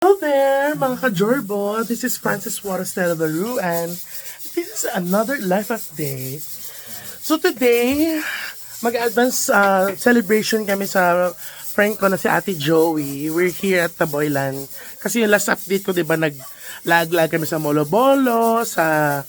Hello there, mga ka-Jorbo. This is Francis Juarez Telvaru and this is another life update. So today, mag-advance celebration kami sa friend ko na si Ate Joey. We're here at Taboylan. Kasi yung last update ko, di ba, naglag-lag kami sa Molobolo, sa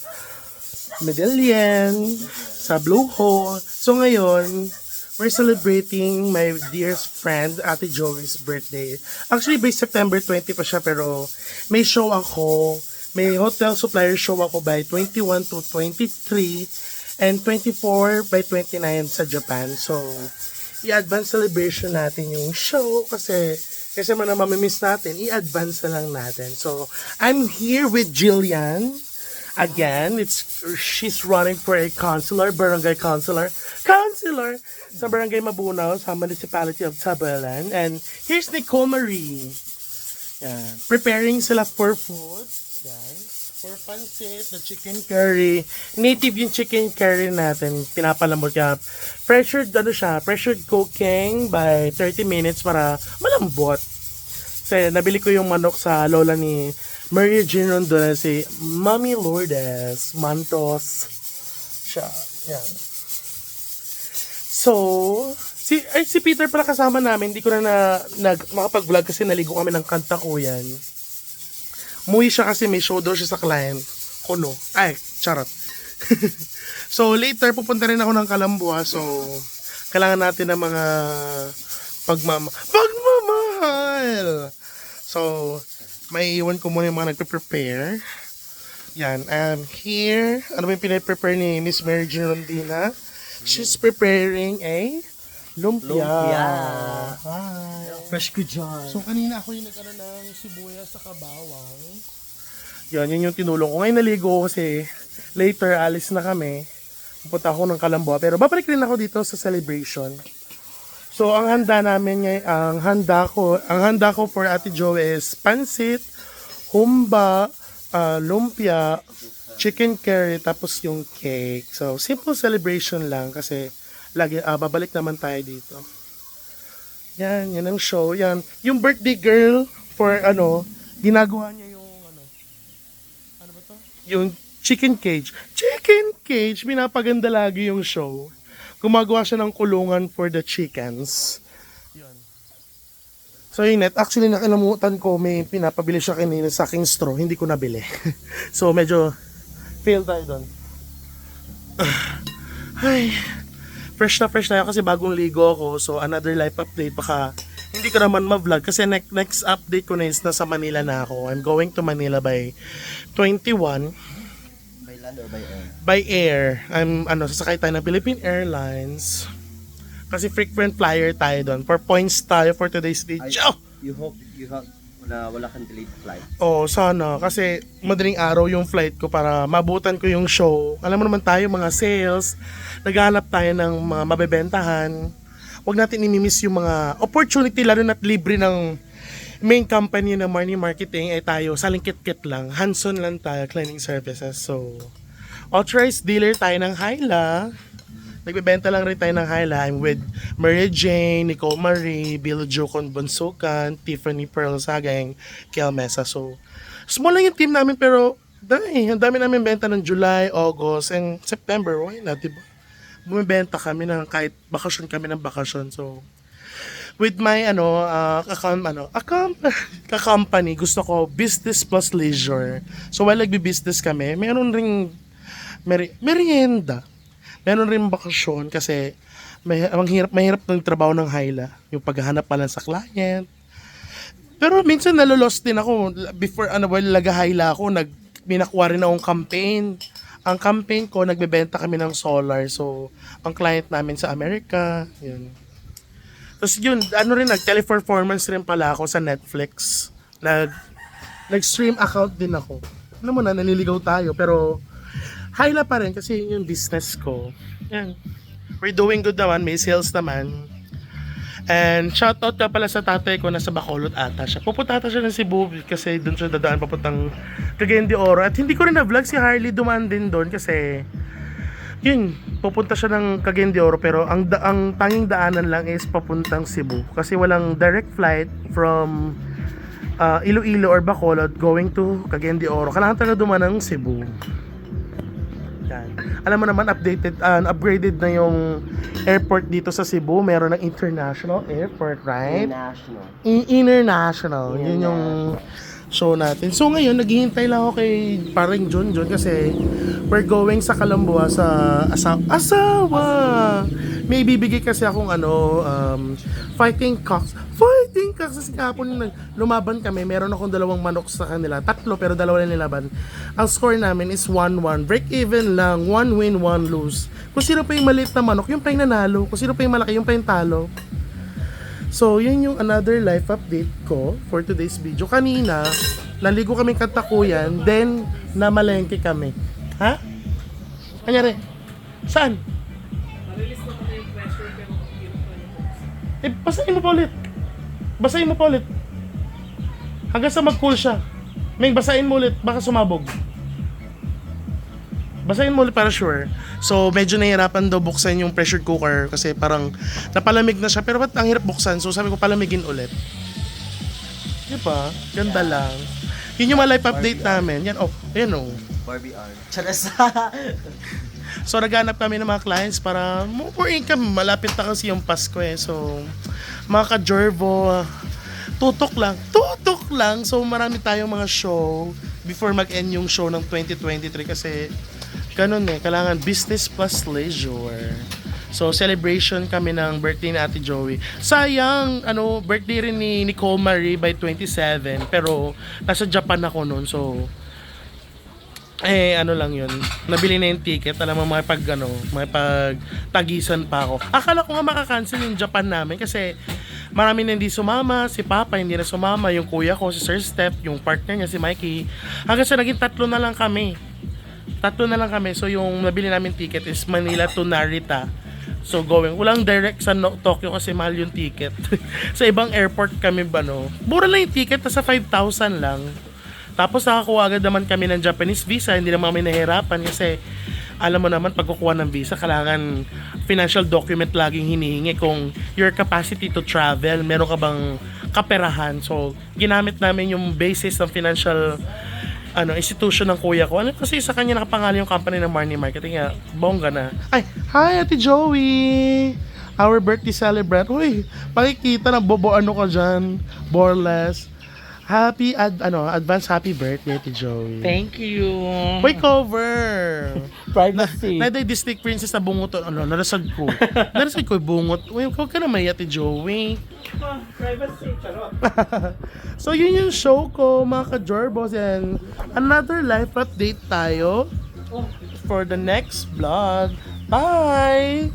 Medellin, sa Blue Hole. So ngayon, we're celebrating my dearest friend, Ate Joey's birthday. Actually, by September 20 pa siya, pero may show ako. May hotel supplier show ako by 21 to 23 and 24 by 29 sa Japan. So, i-advance celebration natin yung show kasi man na mamimiss natin, i-advance na lang natin. So, I'm here with Jillian. Again, she's running for a barangay counselor sa Barangay Mabunaw sa Municipality of Taboylan. And here's Nicole Marie. Yan. Preparing sila for food. Yan. For pancit, the chicken curry. Native yung chicken curry natin. Pinapalambot niya. Pressured cooking by 30 minutes para malambot. Kasi nabili ko yung manok sa lola ni Maria Jean Rondon, si Mami Lourdes Mantos. Siya. Yan. So, si Peter pala kasama namin. Hindi ko na makapag-vlog kasi naligo kami ng kanta ko yan. Muwi siya kasi may show daw siya sa client. Kuno. Ay, charot. So, later pupunta rin ako ng Kalambua. So, kailangan natin ng mga pagmamahal. So, may iwan ko muna yung mga nagpe-prepare. Yan. And here, ano ba yung pinaprepare ni Miss Mary Jean Rondina? She's preparing a lumpia. Hi. Fresh ko dyan. So, kanina ako yung nag-ano ng sibuyas sa kabawang. Yun yung tinulong ko. Ngayon naligo ko kasi later, alis na kami. Pupunta ako ng Kalambua. Pero babalik rin ako dito sa celebration. So, ang handa ko for Ate Joey is pancit, humba, lumpia, chicken curry, tapos yung cake. So, simple celebration lang kasi babalik naman tayo dito. Yan ang show. Yan. Yung birthday girl for ginagawa niya yung ano ba to? Yung chicken cage. Chicken cage! Pinapaganda lagi yung show. Gumagawa siya ng kulungan for the chickens. Yun. So yun, actually nakalimutan ko, may pinapabili siya kanina sa aking straw, hindi ko nabili. So medyo fail tayo doon. Ay, fresh na ako kasi bagong ligo ako. So another life update, baka hindi ko naman ma-vlog kasi next update ko na is nasa Manila na ako. I'm going to Manila by 21. Or by air? By air. Sasakay tayo ng Philippine Airlines. Kasi frequent flyer tayo doon. For points tayo for today's video. You hope wala kang delayed flight. Oh, sana. Kasi madaling araw yung flight ko para mabutan ko yung show. Alam mo naman tayo, mga sales. Naghahanap tayo ng mga mabebentahan. Huwag natin imimiss yung mga opportunity, lalo na't libre ng main company ng money marketing. Tayo, salingkit-kit lang. Hands-on lang tayo, cleaning services. So, authorized dealer tayo ng Hyla. Nagbebenta lang rin tayo ng Hyla. I'm with Maria Jane, Nicole Marie, Bill Jocon Bonsukan, Tiffany Pearl Sagay, Kel Mesa. So, small lang yung team namin pero ang dami namin benta ng July, August, and September. Why not, diba? Bumibenta kami ng kahit bakasyon kami ng bakasyon. So, with my company, gusto ko business plus leisure. So, while nagbi-business kami, meron ring merienda. Meron rin bakasyon kasi mahirap ng trabaho ng Hyla. Yung paghahanap pa lang sa client. Pero minsan nalolost din ako. Before while nag-Hyla ako, minakuha rin akong campaign. Ang campaign ko, nagbebenta kami ng solar. So, ang client namin sa Amerika, yun. Tapos yun, nag-teleperformance rin pala ako sa Netflix. Nag-stream account din ako. Alam mo na, naliligaw tayo. Pero, Hyla pa rin kasi yun yung business ko. Yan. We're doing good naman. May sales naman. And shoutout ka pala sa tatay ko, nasa Bacolod ata siya. Pupunta ata siya ng Cebu kasi doon siya dadaan papuntang Cagayan de Oro. At hindi ko rin na-vlog si Harley dumaan din doon kasi yun, pupunta siya ng Cagayan de Oro pero ang tanging daanan lang is papuntang Cebu kasi walang direct flight from Iloilo or Bacolod going to Cagayan de Oro, kailangan talaga dumaan ng Cebu. Yan. Alam mo naman, upgraded na yung airport dito sa Cebu. Meron ng international airport, right? National. International. Yun yung show natin. So ngayon, naghihintay lang ako kay paring John kasi we're going sa Kalambua sa asawa. May bibigay kasi akong fighting cocks. Fighting cocks! Kasi kahapon lumaban kami, meron akong 2 manok sa kanila. 3 pero 2 lang nilaban. Ang score namin is 1-1. Break even lang. 1 win, 1 lose. Kung sino pa yung maliit na manok, yung pa yung nanalo. Kung sino pa yung malaki, yung pa yung talo. So, yun yung another life update ko for today's video. Kanina, naligo kaming Kantakuyan, then namalengke kami. Ha? Kanyari? Saan? Release na kami yung pressure pero hirap pa yung box. Basahin mo pa ulit. Basahin mo pa ulit. Hanggang sa mag-cool siya. Ming, basahin mo ulit. Baka sumabog. Basahin mo ulit para sure. So, medyo nahihirapan daw buksan yung pressure cooker kasi parang napalamig na siya. Pero ba't ang hirap buksan? So, sabi ko palamigin ulit. Diba? Ganda lang. Yun yung mga life update namin. Yan, ayan Barbie R. Charas. So, naghanap kami ng mga clients para more income. Malapit na kasi yung Pasko eh. So, mga ka-Jorbo, tutok lang. So, marami tayong mga show before mag-end yung show ng 2023 kasi ganun eh, kailangan business plus leisure. So, celebration kami ng birthday ni Ate Joey. Sayang, birthday rin ni Nicole Marie by 27, pero nasa Japan ako noon. So, lang yun. Nabili na yung ticket. Alam mo, makipag-tagisan pa ako. Akala ko nga makakancel yung Japan namin kasi marami na hindi sumama. Si Papa hindi na sumama. Yung kuya ko, si Sir Step, yung partner niya, si Mikey. Hanggang sa naging 3 na lang kami. So, yung nabili namin ticket is Manila to Narita. So, going. Walang direct sa Tokyo kasi mahal yung ticket. Sa ibang airport kami mura lang yung ticket, nasa 5,000 lang. Tapos nakakuha agad naman kami ng Japanese visa, hindi naman kami nahirapan kasi alam mo naman pagkukuha ng visa, kailangan financial document laging hinihingi kung your capacity to travel, meron ka bang kaperahan. So, ginamit namin yung basis ng financial institution ng kuya ko. Kasi sa kanya nakapangalan yung company ng Marnie Marketing, bongga na. Ay, hi Ate Joey! Our birthday celebrant. Uy, pakikita na bobo ka dyan. Boreless. Happy advance happy birthday to Joey. Thank you. Wait, cover. Privacy. Naday District Princess na bungot. Narasag ko. Narasag ko yung bungot. Uy, huwag ka na may Ate Joey. Privacy, charot. So, yun yung show ko, mga ka-Jorbos. And another life update tayo for the next vlog. Bye!